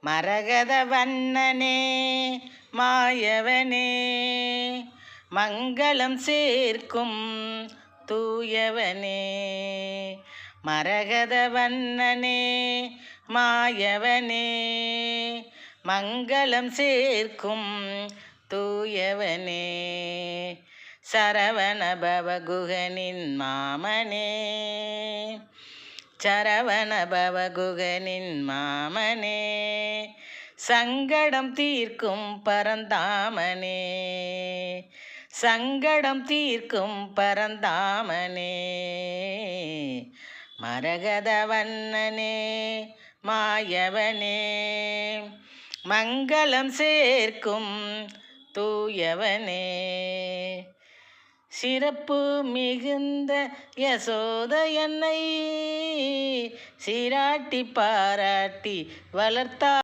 மரகத வண்ணனே மாயவனே மங்களம் சேர்க்கும் தூயவனே. மரகத வண்ணனே மாயவனே மங்களம் சேர்க்கும் தூயவனே. சரவண பவகுகனின் மாமனே சரவண பவகுகனின் மாமனே சங்கடம் தீர்க்கும் பரந்தாமனே சங்கடம் தீர்க்கும் பரந்தாமனே. மரகத வண்ணனே மாயவனே மங்களம் சேர்க்கும் தூயவனே. சிறப்பு மிகுந்த யசோத என்னை சீராட்டி பாராட்டி வளர்த்தார்.